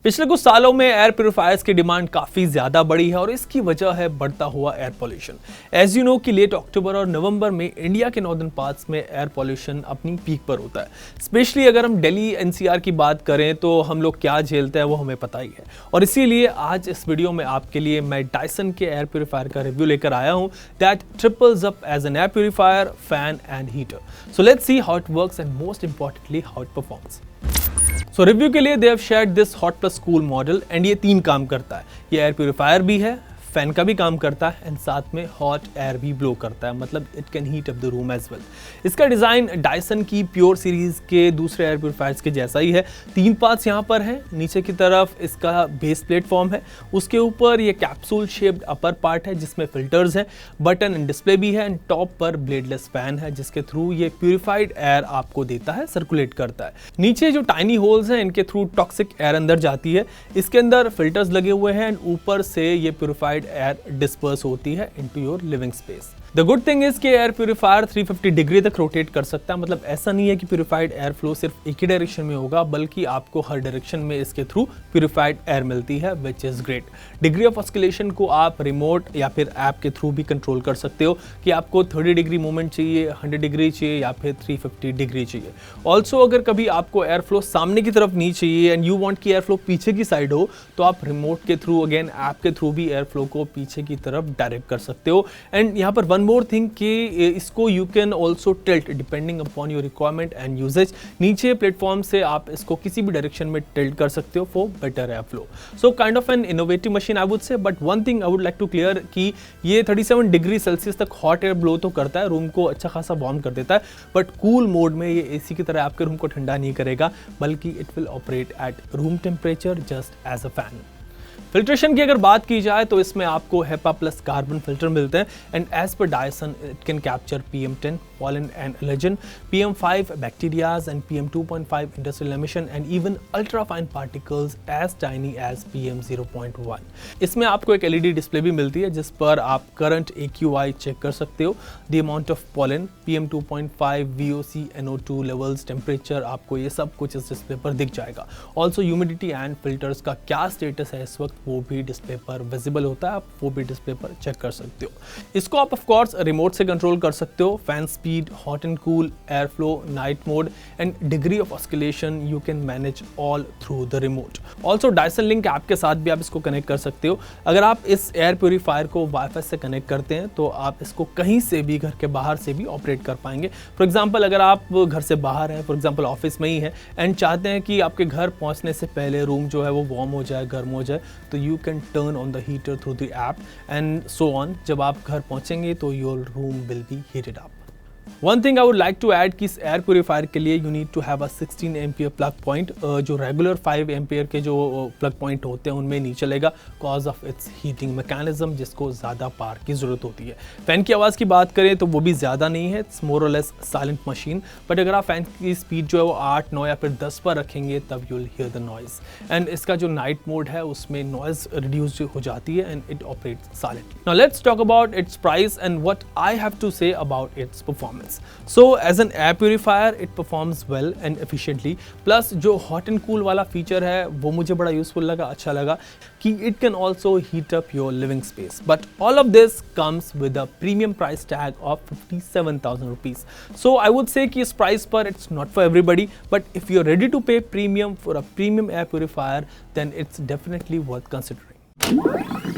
पिछले कुछ सालों में एयर प्यूरिफायर्स की डिमांड काफ़ी ज़्यादा बढ़ी है और इसकी वजह है बढ़ता हुआ air pollution. As you know कि लेट अक्टूबर और नवंबर में इंडिया के नॉर्दर्न पार्ट्स में एयर पॉल्यूशन अपनी पीक पर होता है। स्पेशली अगर हम दिल्ली एनसीआर की बात करें तो हम लोग क्या झेलते हैं वो हमें पता ही है। और इसीलिए आज इस वीडियो में आपके लिए मैं डायसन के एयर प्यूरिफायर का रिव्यू लेकर आया हूँ that triples up as an air purifier, fan and heater. So let's see how it works and most importantly how it performs. So review के लिए they have shared this hot plus cool model and ये 3 काम करता है। ये air purifier भी है, fan का भी काम करता है एंड साथ में हॉट एयर भी ब्लो करता है, मतलब it can heat up the room as well. इसका डिज़ाइन डायसन की प्योर सीरीज के दूसरे एयर प्यूरिफायर्स के जैसा ही है। 3 पार्ट्स यहाँ पर हैं। नीचे की तरफ इसका बेस प्लेटफॉर्म है, उसके ऊपर ये कैप्सूल शेप्ड अपर पार्ट है जिसमें फिल्टर्स हैं, बटन एंड डिस्प्ले भी है एंड टॉप पर ब्लेडलेस फैन है जिसके थ्रू ये प्यूरिफाइड एयर आपको देता है, सर्कुलेट करता है। नीचे जो टाइनी होल्स हैं इनके थ्रू टॉक्सिक एयर अंदर जाती है। इसके अंदर फिल्टर्स लगे हुए हैं एंड ऊपर से ये प्यूरिफाइड एयर डिस्पर्स होती है into your living space. The good thing is कि एयर प्यूरिफायर 350 डिग्री तक रोटेट कर सकता है, मतलब ऐसा नहीं है कि प्यूरिफाइड एयर फ्लो सिर्फ एक ही डायरेक्शन में होगा, बल्कि आपको हर डायरेक्शन में इसके थ्रू प्यूरिफाइड एयर मिलती है, which is great. Degree of oscillation को आप रिमोट या फिर ऐप के थ्रू भी कंट्रोल कर सकते हो कि आपको 30 डिग्री मूवमेंट चाहिए, 100 डिग्री चाहिए या फिर 350 डिग्री चाहिए। ऑल्सो अगर कभी आपको एयर फ्लो सामने की तरफ नहीं चाहिए एंड यू वांट कि एयर फ्लो पीछे की साइड हो, तो आप रिमोट के थ्रू, अगेन ऐप के थ्रू भी एयर फ्लो को पीछे की तरफ डायरेक्ट कर सकते हो। एंड यहाँ पर वन मोर थिंग कि इसको you can also tilt depending upon your requirement and usage. नीचे प्लेटफॉर्म से आप इसको किसी भी डायरेक्शन में टिल्ट कर सकते हो for better air flow. So kind of an innovative machine I would say. But one thing I would like to clear कि ये 37 डिग्री सेल्सियस तक हॉट एयर ब्लो तो करता है, रूम को अच्छा खासा वार्म कर देता है, बट कूल मोड में ये एसी की तरह आपके रूम को ठंडा नहीं करेगा, बल्कि it will operate at room temperature just as a fan. Filtration की अगर बात की जाए तो इसमें आपको हेपा प्लस कार्बन फिल्टर मिलते हैं and as per Dyson it can capture PM10 pollen and allergen, PM5 bacterias and PM2.5 industrial emission and even ultra fine particles as tiny as PM0.1। इसमें आपको एक LED डिस्प्ले भी मिलती है जिस पर आप करंट AQI चेक कर सकते हो, the amount of pollen, PM2.5, VOC, NO2 levels, temperature, आपको ये सब कुछ इस डिस्प्ले पर दिख जाएगा। ऑल्सो ह्यूमिडिटी एंड फिल्टर्स का क्या स्टेटस है इस वक्त वो भी डिस्प्ले पर विजिबल होता है, आप वो भी डिस्प्ले पर चेक कर सकते हो। इसको आप ऑफकोर्स रिमोट से कंट्रोल कर सकते हो। Fan speed, hot and cool, air flow, night mode and degree of oscillation you can manage all through the remote. Also Dyson link app के साथ भी आप इसको कनेक्ट कर सकते हो। अगर आप इस एयर प्यूरिफायर को वाईफाई से कनेक्ट करते हैं तो आप इसको कहीं से भी, घर के बाहर से भी ऑपरेट कर पाएंगे। फॉर एग्जाम्पल अगर आप घर से बाहर हैं, फॉर एग्जाम्पल ऑफिस में ही है एंड चाहते हैं कि आपके घर पहुंचने से पहले रूम जो है वो वार्म हो जाए, गर्म हो जाए, तो you can turn on the heater through the app and so on. जब आप घर पहुंचेंगे तो your room will be heated up. One thing I would like to add कि इस एयर प्यूरिफायर के लिए you need to have a 16 ampere plug point. जो रेगुलर 5 एम्पियर के जो प्लग पॉइंट होते हैं उनमें नहीं चलेगा cause of its heating mechanism, जिसको ज़्यादा पावर की ज़रूरत होती है। फ़ैन की आवाज़ की बात करें तो वो भी ज़्यादा नहीं है, इट्स मोर और लेस साइलेंट मशीन, बट अगर आप फैन की स्पीड जो है वो 8, 9 या फिर 10 पर रखेंगे तब you will hear the noise. And इसका जो नाइट मोड है उसमें नॉइज़ रिड्यूस हो जाती है and it operates silently. Now let's talk about its price and what I have to say about its performance. So as an air purifier it performs well and efficiently, plus जो hot and cool वाला feature है वो मुझे बड़ा useful लगा, अच्छा लगा कि it can also heat up your living space, but all of this comes with a premium price tag of 57,000 rupees. So I would say कि इस प्राइस पर it's not for everybody, but if you're ready to pay premium for a premium air purifier then it's definitely worth considering.